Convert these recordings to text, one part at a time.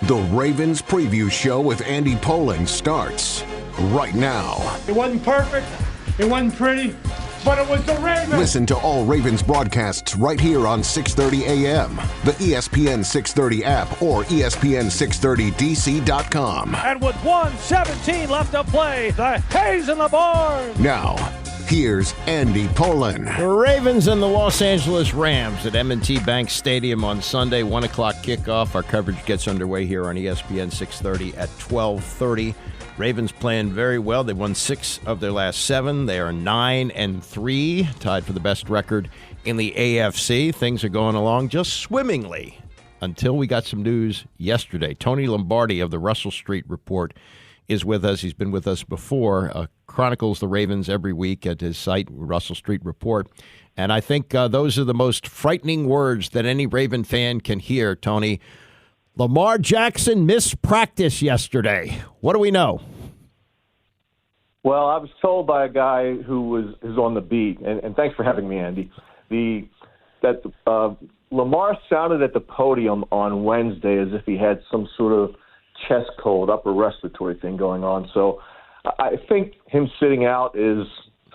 The Ravens Preview Show with Andy Pollin starts right now. It wasn't perfect, it wasn't pretty, but it was the Ravens. Listen to all Ravens broadcasts right here on 6:30 a.m., the ESPN 630 app, or ESPN630DC.com. And with 1:17 left to play, the Hayes in the barn. Now, here's Andy Pollin. The Ravens and the Los Angeles Rams at M&T Bank Stadium on Sunday, 1 o'clock kickoff. Our coverage gets underway here on ESPN 630 at 12:30. Ravens playing very well. They won 6 of their last 7. They are 9-3, tied for the best record in the AFC. Things are going along just swimmingly until we got some news yesterday. Tony Lombardi of the Russell Street Report is with us. He's been with us before, chronicles the Ravens every week at his site, Russell Street Report. And I think those are the most frightening words that any Raven fan can hear, Tony. Lamar Jackson missed practice yesterday. What do we know? Well, I was told by a guy who's on the beat, and thanks for having me, Andy, that Lamar sounded at the podium on Wednesday as if he had some sort of chest cold, upper respiratory thing going on. So I think him sitting out is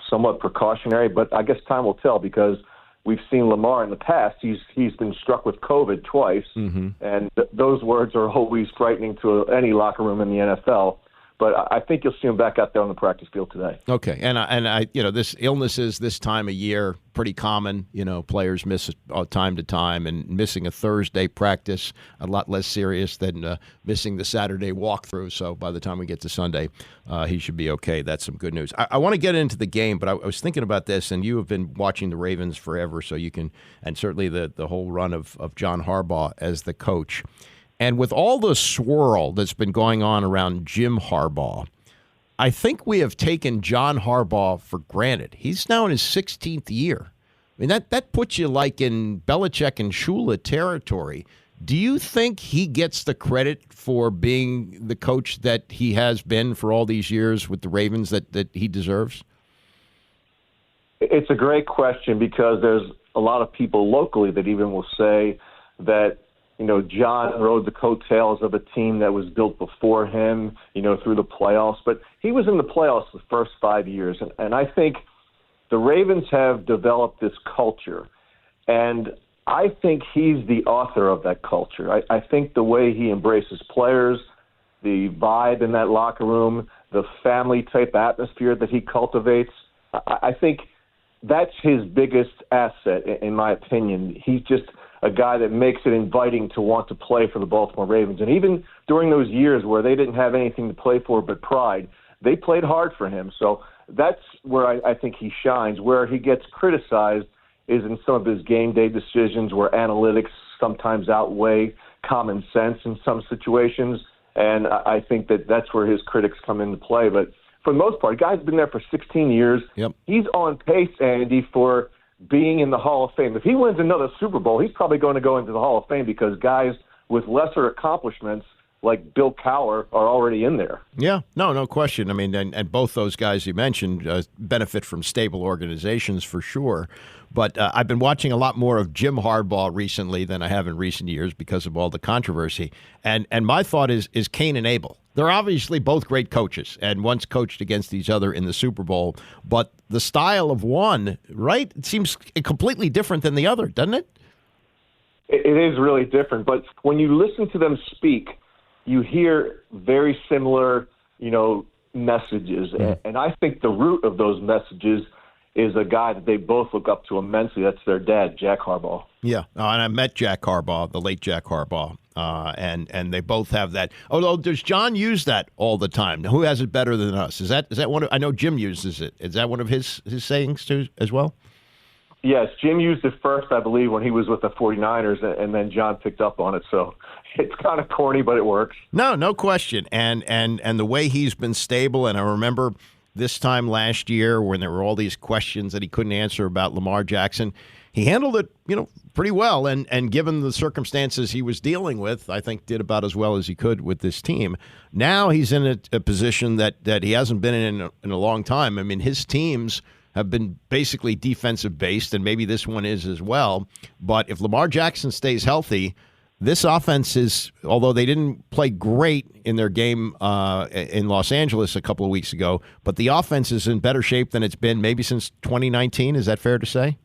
somewhat precautionary, but I guess time will tell because we've seen Lamar in the past. He's been struck with COVID twice, and those words are always frightening to any locker room in the NFL. But I think you'll see him back out there on the practice field today. Okay, and I, this illnesses this time of year pretty common. Players miss time to time, and missing a Thursday practice a lot less serious than missing the Saturday walkthrough. So by the time we get to Sunday, he should be okay. That's some good news. I want to get into the game, but I was thinking about this, and you have been watching the Ravens forever, so you can, and certainly the whole run of John Harbaugh as the coach. And with all the swirl that's been going on around Jim Harbaugh, I think we have taken John Harbaugh for granted. He's now in his 16th year. I mean, that puts you like in Belichick and Shula territory. Do you think he gets the credit for being the coach that he has been for all these years with the Ravens that he deserves? It's a great question because there's a lot of people locally that even will say that John rode the coattails of a team that was built before him, through the playoffs. But he was in the playoffs the first 5 years. And I think the Ravens have developed this culture. And I think he's the author of that culture. I think the way he embraces players, the vibe in that locker room, the family-type atmosphere that he cultivates, I think that's his biggest asset, in my opinion. He's just a guy that makes it inviting to want to play for the Baltimore Ravens. And even during those years where they didn't have anything to play for but pride, they played hard for him. So that's where I think he shines. Where he gets criticized is in some of his game day decisions where analytics sometimes outweigh common sense in some situations. And I think that's where his critics come into play. But for the most part, the guy's been there for 16 years. Yep. He's on pace, Andy, for being in the Hall of Fame. If he wins another Super Bowl, he's probably going to go into the Hall of Fame because guys with lesser accomplishments like Bill Cowher are already in there. Yeah, no question. I mean, and both those guys you mentioned benefit from stable organizations for sure. But I've been watching a lot more of Jim Harbaugh recently than I have in recent years because of all the controversy. And my thought is Cain and Abel. They're obviously both great coaches and once coached against each other in the Super Bowl. But the style of one, right, it seems completely different than the other, doesn't it? It is really different. But when you listen to them speak, you hear very similar, messages. And I think the root of those messages is a guy that they both look up to immensely. That's their dad, Jack Harbaugh. Yeah, and I met Jack Harbaugh, the late Jack Harbaugh, and they both have that. Although, does John use that all the time? Who has it better than us? Is that one of? I know Jim uses it. Is that one of his sayings too as well? Yes, Jim used it first, I believe, when he was with the 49ers, and then John picked up on it. So it's kind of corny, but it works. No question. And the way he's been stable, and I remember this time last year when there were all these questions that he couldn't answer about Lamar Jackson, he handled it, pretty well. And given the circumstances he was dealing with, I think did about as well as he could with this team. Now he's in a position that he hasn't been in a long time. I mean, his teams have been basically defensive based, and maybe this one is as well. But if Lamar Jackson stays healthy, this offense is, although they didn't play great in their game in Los Angeles a couple of weeks ago, but the offense is in better shape than it's been maybe since 2019. Is that fair to say?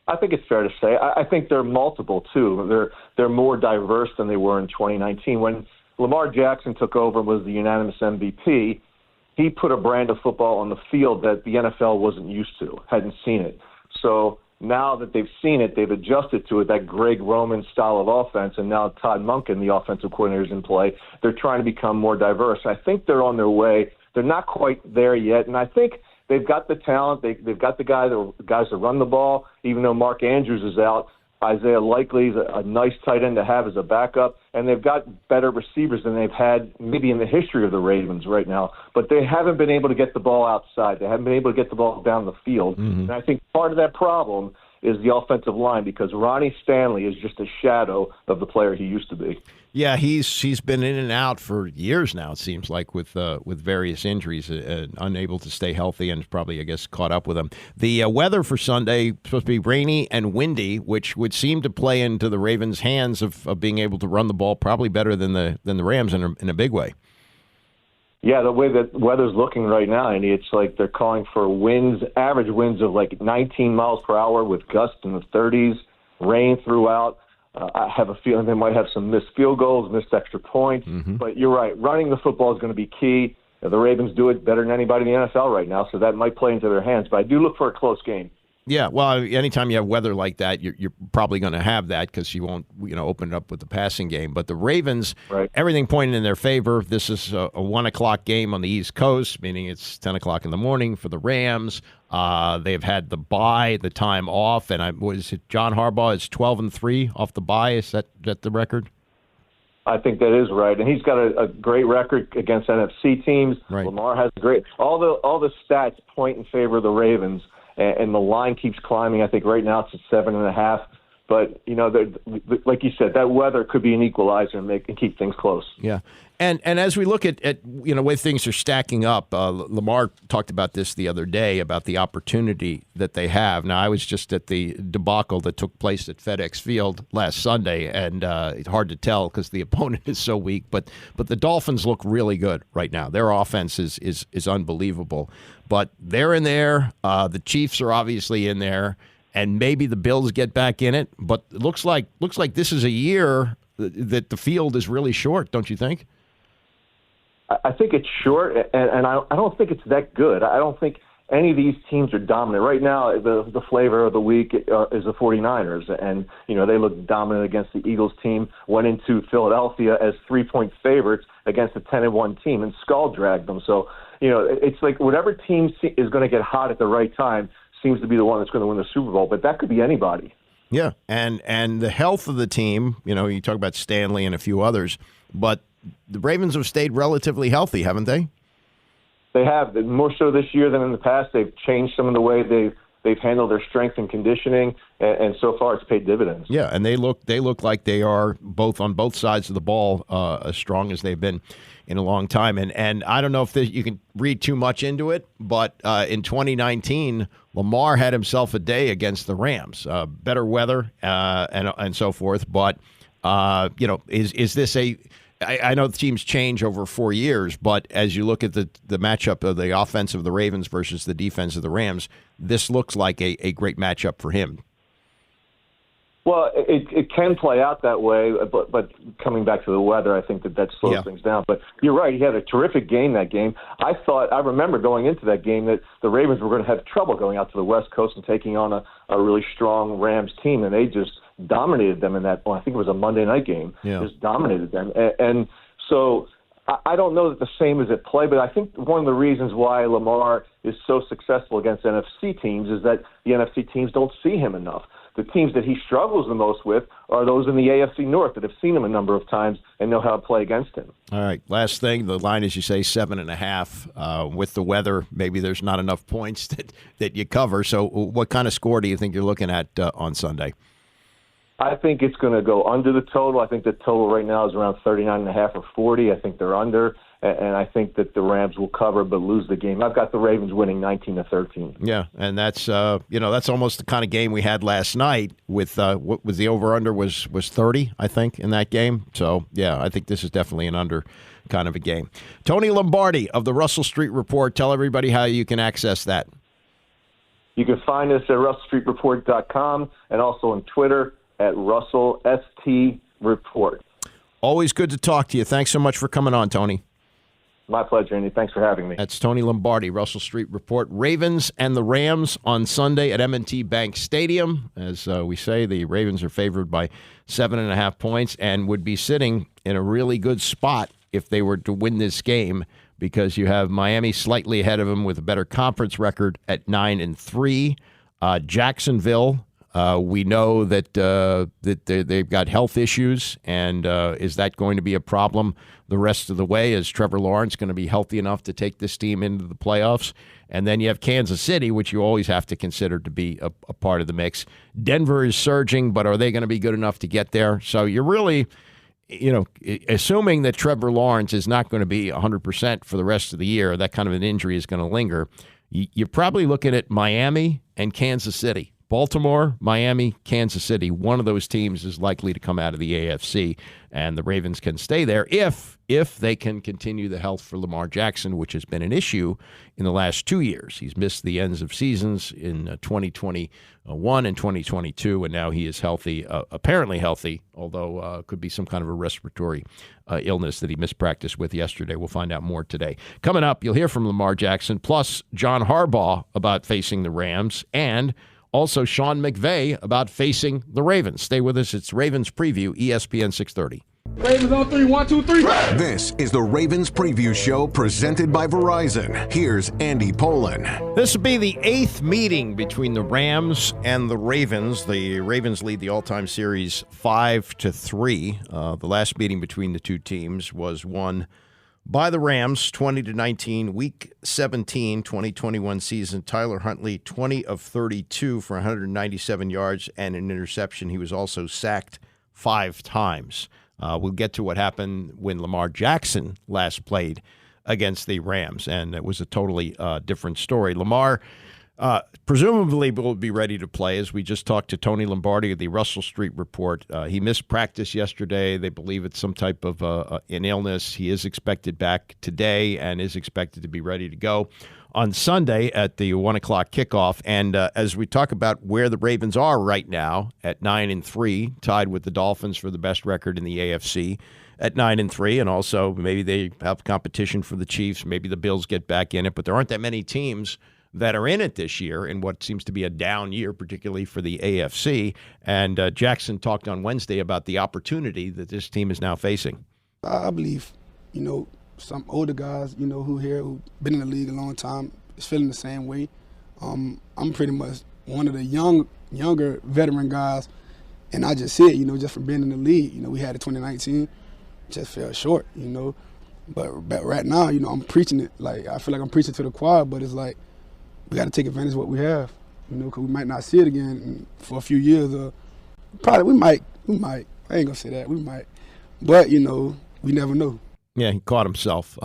I think it's fair to say. I think they're multiple, too. They're more diverse than they were in 2019. When Lamar Jackson took over and was the unanimous MVP, he put a brand of football on the field that the NFL wasn't used to, hadn't seen it. So now that they've seen it, they've adjusted to it, that Greg Roman style of offense, and now Todd Monken, the offensive coordinator, is in play. They're trying to become more diverse. I think they're on their way. They're not quite there yet, and I think they've got the talent. They've got the guys that run the ball. Even though Mark Andrews is out, Isaiah Likely's a nice tight end to have as a backup, and they've got better receivers than they've had maybe in the history of the Ravens right now. But they haven't been able to get the ball outside. They haven't been able to get the ball down the field. Mm-hmm. And I think part of that problem is the offensive line, because Ronnie Stanley is just a shadow of the player he used to be. Yeah, he's been in and out for years now, it seems like, with various injuries, unable to stay healthy, and probably, I guess, caught up with him. The weather for Sunday supposed to be rainy and windy, which would seem to play into the Ravens' hands of being able to run the ball probably better than the Rams in a big way. Yeah, the way that weather's looking right now, Andy, it's like they're calling for winds, average winds of like 19 miles per hour with gusts in the 30s, rain throughout. I have a feeling they might have some missed field goals, missed extra points. Mm-hmm. But you're right, running the football is going to be key. The Ravens do it better than anybody in the NFL right now, so that might play into their hands. But I do look for a close game. Yeah, well, anytime you have weather like that, you're probably going to have that because you won't, open it up with the passing game. But the Ravens, right, everything pointing in their favor. This is a 1 o'clock game on the East Coast, meaning it's 10 o'clock in the morning for the Rams. They've had the bye, the time off, and what is it? John Harbaugh is 12-3 off the bye. Is that the record? I think that is right, and he's got a great record against NFC teams. Right. Lamar has a great. All the stats point in favor of the Ravens. And the line keeps climbing. I think right now it's at 7.5. But, like you said, that weather could be an equalizer and keep things close. Yeah. And as we look at way things are stacking up, Lamar talked about this the other day, about the opportunity that they have. Now, I was just at the debacle that took place at FedEx Field last Sunday, and it's hard to tell because the opponent is so weak. But the Dolphins look really good right now. Their offense is unbelievable. But they're in there. The Chiefs are obviously in there. And maybe the Bills get back in it. But it looks like this is a year that the field is really short, don't you think? I think it's short, and I don't think it's that good. I don't think any of these teams are dominant. Right now, the flavor of the week is the 49ers, and they look dominant against the Eagles team, went into Philadelphia as 3-point favorites against a 10-1 team, and skull dragged them. So, it's like whatever team is going to get hot at the right time seems to be the one that's going to win the Super Bowl, but that could be anybody. Yeah, and the health of the team, you talk about Stanley and a few others, but the Ravens have stayed relatively healthy, haven't they? They have, more so this year than in the past. They've changed some of the way they've handled their strength and conditioning, and so far it's paid dividends. Yeah, and they look like they are on both sides of the ball as strong as they've been in a long time. And I don't know if you can read too much into it, but in 2019, Lamar had himself a day against the Rams. Better weather and so forth. But, is this I know the teams change over 4 years, but as you look at the matchup of the offense of the Ravens versus the defense of the Rams, this looks like a great matchup for him. Well, it can play out that way, but coming back to the weather, I think that slows things down. But you're right, he had a terrific game that game. I remember going into that game that the Ravens were going to have trouble going out to the West Coast and taking on a really strong Rams team, and they just dominated them in that. Well, I think it was a Monday night game. Yeah. Just dominated them, and so I don't know that the same is at play, but I think one of the reasons why Lamar is so successful against NFC teams is that the NFC teams don't see him enough. The teams that he struggles the most with are those in the AFC North that have seen him a number of times and know how to play against him. All right, last thing, the line, as you say, 7.5. With the weather, maybe there's not enough points that you cover. So what kind of score do you think you're looking at on Sunday? I think it's going to go under the total. I think the total right now is around 39.5 or 40. I think they're under. and I think that the Rams will cover but lose the game. I've got the Ravens winning 19-13. Yeah, and that's that's almost the kind of game we had last night with what was the over-under was 30, I think, in that game. So, yeah, I think this is definitely an under kind of a game. Tony Lombardi of the Russell Street Report. Tell everybody how you can access that. You can find us at russellstreetreport.com and also on Twitter at RussellSTReport. Always good to talk to you. Thanks so much for coming on, Tony. My pleasure, Andy. Thanks for having me. That's Tony Lombardi, Russell Street Report. Ravens and the Rams on Sunday at M&T Bank Stadium. As we say, the Ravens are favored by 7.5 points and would be sitting in a really good spot if they were to win this game, because you have Miami slightly ahead of them with a better conference record at 9-3. Jacksonville, we know that they've got health issues, and is that going to be a problem the rest of the way? Is Trevor Lawrence going to be healthy enough to take this team into the playoffs? And then you have Kansas City, which you always have to consider to be a part of the mix. Denver is surging, but are they going to be good enough to get there? So you're really, assuming that Trevor Lawrence is not going to be 100% for the rest of the year, that kind of an injury is going to linger. You're probably looking at Miami and Kansas City. Baltimore, Miami, Kansas City. One of those teams is likely to come out of the AFC, and the Ravens can stay there if they can continue the health for Lamar Jackson, which has been an issue in the last 2 years. He's missed the ends of seasons in 2021 and 2022, and now he is healthy, apparently healthy, although could be some kind of a respiratory illness that he missed practice with yesterday. We'll find out more today. Coming up, you'll hear from Lamar Jackson, plus John Harbaugh about facing the Rams, and also Sean McVay about facing the Ravens. Stay with us. It's Ravens Preview, ESPN 630. Ravens on 3, 1, 2, 3. This is the Ravens Preview Show presented by Verizon. Here's Andy Pollin. This will be the 8th meeting between the Rams and the Ravens. The Ravens lead the all-time series 5-3. The last meeting between the two teams was won by the Rams, 20-19, Week 17, 2021 season. Tyler Huntley, 20 of 32 for 197 yards and an interception. He was also sacked 5 times. We'll get to what happened when Lamar Jackson last played against the Rams, and it was a totally different story. Lamar presumably will be ready to play, as we just talked to Tony Lombardi of the Russell Street Report. He missed practice yesterday. They believe it's some type of an illness. He is expected back today and is expected to be ready to go on Sunday at the 1 o'clock kickoff. And as we talk about where the Ravens are right now at 9-3, tied with the Dolphins for the best record in the AFC at 9-3, and also maybe they have competition for the Chiefs. Maybe the Bills get back in it, but there aren't that many teams that are in it this year in what seems to be a down year, particularly for the AFC. And Jackson talked on Wednesday about the opportunity that this team is now facing. I believe, some older guys, who've been in the league a long time is feeling the same way. I'm pretty much one of the younger veteran guys, and I just see it, just from being in the league. We had it 2019, just fell short, But right now, I'm preaching it. Like, I feel like I'm preaching to the choir, but it's like, we got to take advantage of what we have, because we might not see it again for a few years. Probably we might. I ain't going to say that. We might. But, we never know. Yeah, he caught himself.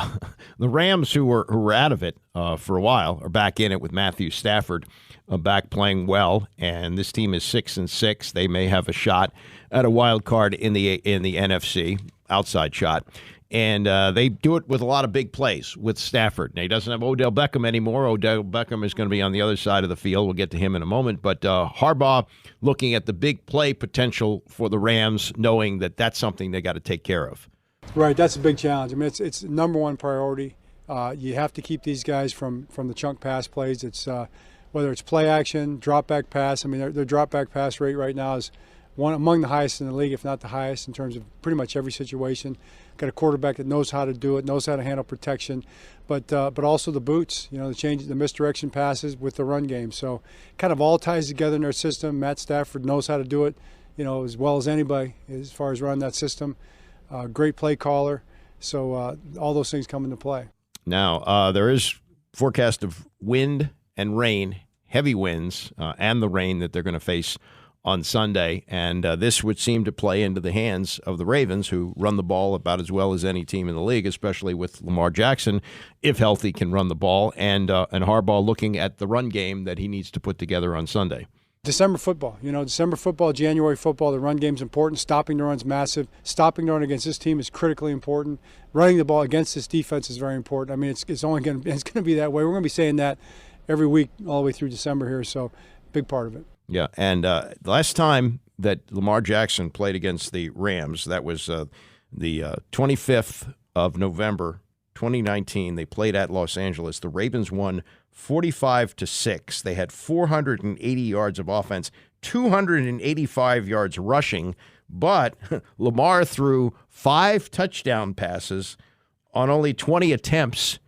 The Rams, who were out of it for a while, are back in it with Matthew Stafford back playing well. And this team is 6-6. They may have a shot at a wild card in the NFC, outside shot. And they do it with a lot of big plays with Stafford. Now, he doesn't have Odell Beckham anymore. Odell Beckham is going to be on the other side of the field. We'll get to him in a moment. But Harbaugh looking at the big play potential for the Rams, knowing that that's something they got to take care of. Right, that's a big challenge. I mean, it's number one priority. You have to keep these guys from the chunk pass plays. It's whether it's play action, drop back pass. I mean, their drop back pass rate right now is one among the highest in the league, if not the highest, in terms of pretty much every situation. Got a quarterback that knows how to do it, knows how to handle protection, but also the boots, the misdirection passes with the run game. So kind of all ties together in their system. Matt Stafford knows how to do it, as well as anybody as far as running that system. Great play caller. So all those things come into play. Now, there is forecast of wind and rain, heavy winds, and the rain that they're going to face on Sunday, and this would seem to play into the hands of the Ravens, who run the ball about as well as any team in the league, especially with Lamar Jackson, if healthy, can run the ball, and Harbaugh looking at the run game that he needs to put together on Sunday. December football, January football, the run game's important. Stopping the run's massive. Stopping the run against this team is critically important. Running the ball against this defense is very important. I mean, it's going to be that way. We're going to be saying that every week all the way through December here, so big part of it. Yeah, and the last time that Lamar Jackson played against the Rams, that was the 25th of November, 2019. They played at Los Angeles. The Ravens won 45-6. They had 480 yards of offense, 285 yards rushing, but Lamar threw 5 touchdown passes on only 20 attempts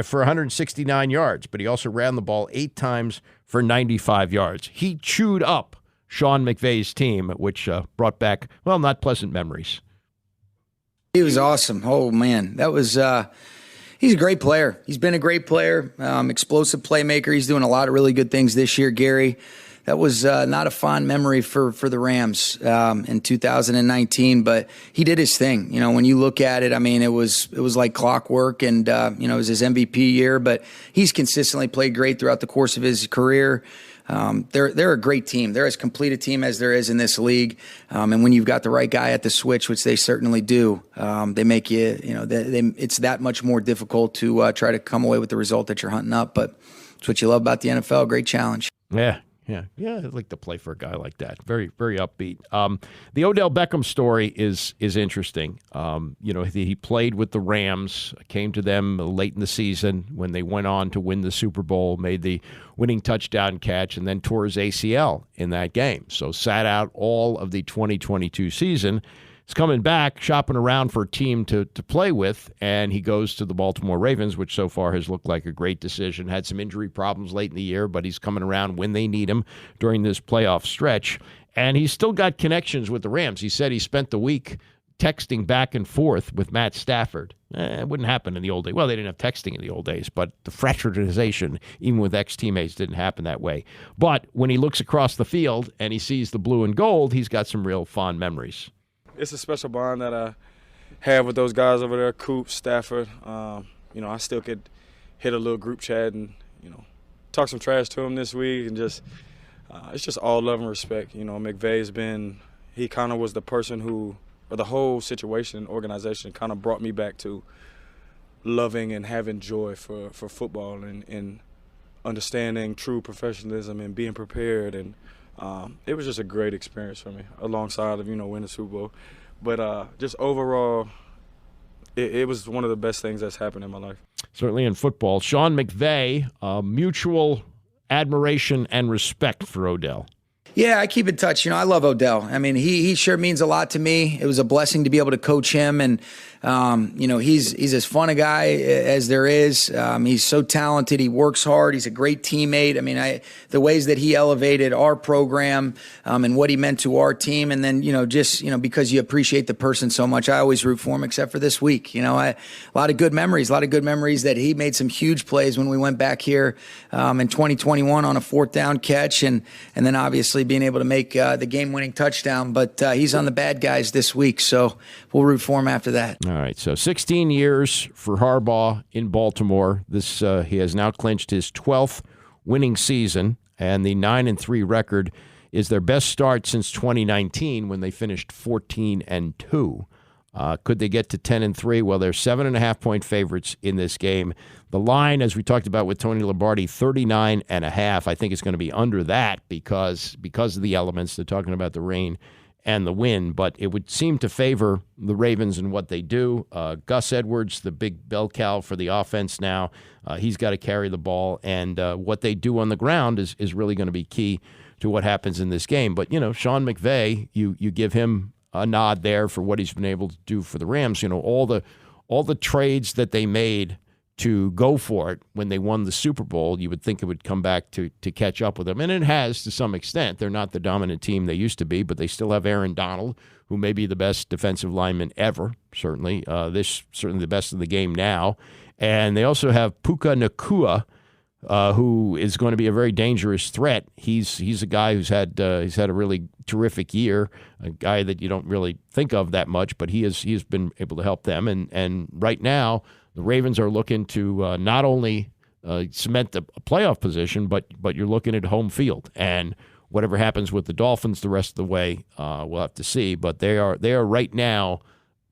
for 169 yards, but he also ran the ball 8 times for 95 yards. He chewed up Sean McVay's team, which brought back, well, not pleasant memories. He was awesome. Oh, man. That was he's a great player. He's been a great player, explosive playmaker. He's doing a lot of really good things this year, Gary. That was not a fond memory for the Rams in 2019, but he did his thing. When you look at it, I mean, it was like clockwork, and it was his MVP year. But he's consistently played great throughout the course of his career. They're a great team. They're as complete a team as there is in this league. And when you've got the right guy at the switch, which they certainly do, they make it's that much more difficult to try to come away with the result that you're hunting up. But it's what you love about the NFL. Great challenge. Yeah. I'd like to play for a guy like that. Very, very upbeat. The Odell Beckham story is interesting. He played with the Rams, came to them late in the season when they went on to win the Super Bowl, made the winning touchdown catch, and then tore his ACL in that game. So sat out all of the 2022 season. He's coming back, shopping around for a team to play with, and he goes to the Baltimore Ravens, which so far has looked like a great decision. Had some injury problems late in the year, but he's coming around when they need him during this playoff stretch. And he's still got connections with the Rams. He said he spent the week texting back and forth with Matt Stafford. It wouldn't happen in the old days. Well, they didn't have texting in the old days, but the fraternization, even with ex-teammates, didn't happen that way. But when he looks across the field and he sees the blue and gold, he's got some real fond memories. It's a special bond that I have with those guys over there, Coop, Stafford. I still could hit a little group chat and, talk some trash to him this week, and just it's just all love and respect. McVay's he kind of was the person or the whole situation and organization kind of brought me back to loving and having joy for football and understanding true professionalism and being prepared, and it was just a great experience for me, alongside of winning the Super Bowl. But just overall, it was one of the best things that's happened in my life. Certainly in football. Sean McVay, mutual admiration and respect for Odell. Yeah, I keep in touch. I love Odell. I mean, he sure means a lot to me. It was a blessing to be able to coach him, and he's as fun a guy as there is. He's so talented. He works hard. He's a great teammate. I mean, the ways that he elevated our program and what he meant to our team, and then because you appreciate the person so much, I always root for him. Except for this week, a lot of good memories. That he made some huge plays when we went back here in 2021 on a 4th down catch, and then obviously being able to make the game-winning touchdown. But he's on the bad guys this week, so we'll root for him after that. All right, so 16 years for Harbaugh in Baltimore. He has now clinched his 12th winning season, and the 9-3 record is their best start since 2019 when they finished 14-2. Could they get to 10-3? Well, they're 7.5-point favorites in this game. The line, as we talked about with Tony Lombardi, 39.5. I think it's going to be under that because of the elements. They're talking about the rain and the wind, but it would seem to favor the Ravens in what they do. Gus Edwards, the big bell cow for the offense now, he's got to carry the ball, and what they do on the ground is really going to be key to what happens in this game. But, Sean McVay, you give him a nod there for what he's been able to do for the Rams. All the trades that they made to go for it when they won the Super Bowl, you would think it would come back to catch up with them. And it has to some extent. They're not the dominant team they used to be, but they still have Aaron Donald, who may be the best defensive lineman ever, certainly. Certainly the best in the game now. And they also have Puka Nacua, who is going to be a very dangerous threat. He's a guy who's had a really terrific year, a guy that you don't really think of that much, but he has been able to help them. And right now, the Ravens are looking to not only cement the playoff position, but you're looking at home field. And whatever happens with the Dolphins the rest of the way, we'll have to see. But they are right now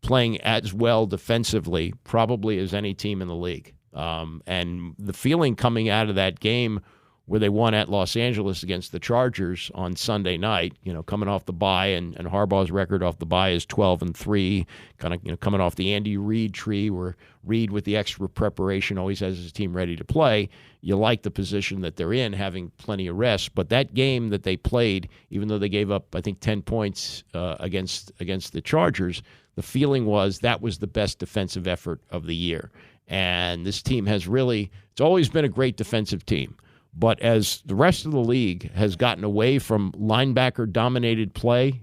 playing as well defensively probably as any team in the league. And the feeling coming out of that game where they won at Los Angeles against the Chargers on Sunday night, coming off the bye, and Harbaugh's record off the bye is 12-3, kind of coming off the Andy Reid tree, where Reid with the extra preparation always has his team ready to play. You like the position that they're in, having plenty of rest. But that game that they played, even though they gave up, I think, 10 points against the Chargers, the feeling was that was the best defensive effort of the year. And this team has it's always been a great defensive team. But as the rest of the league has gotten away from linebacker-dominated play,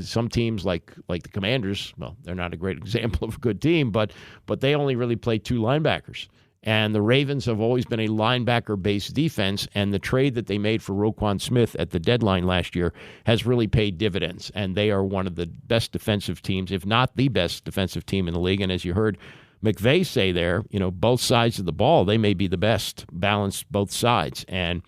some teams like the Commanders, well, they're not a great example of a good team, but they only really play two linebackers. And the Ravens have always been a linebacker-based defense, and the trade that they made for Roquan Smith at the deadline last year has really paid dividends. And they are one of the best defensive teams, if not the best defensive team in the league. And as you heard McVay say there, both sides of the ball, they may be the best, balanced both sides. And,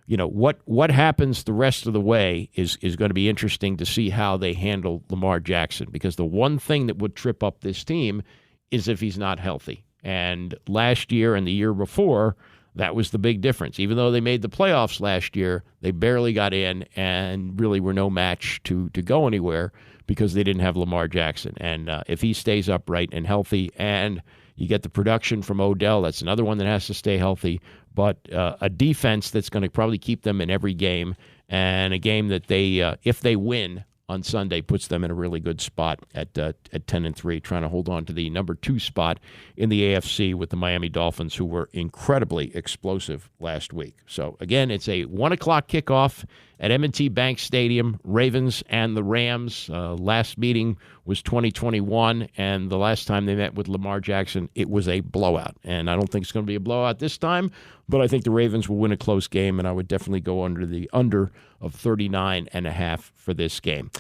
what happens the rest of the way is going to be interesting to see how they handle Lamar Jackson, because the one thing that would trip up this team is if he's not healthy. And last year and the year before, that was the big difference. Even though they made the playoffs last year, they barely got in and really were no match to go anywhere because they didn't have Lamar Jackson. And if he stays upright and healthy, and you get the production from Odell, that's another one that has to stay healthy, but a defense that's going to probably keep them in every game, and a game that they, if they win on Sunday, puts them in a really good spot at 10-3, trying to hold on to the number 2 spot in the AFC with the Miami Dolphins, who were incredibly explosive last week. So again, it's a 1:00 kickoff at M&T Bank Stadium. Ravens and the Rams. Last meeting was 2021, and the last time they met with Lamar Jackson, it was a blowout. And I don't think it's going to be a blowout this time, but I think the Ravens will win a close game, and I would definitely go under the under of 39.5 for this game.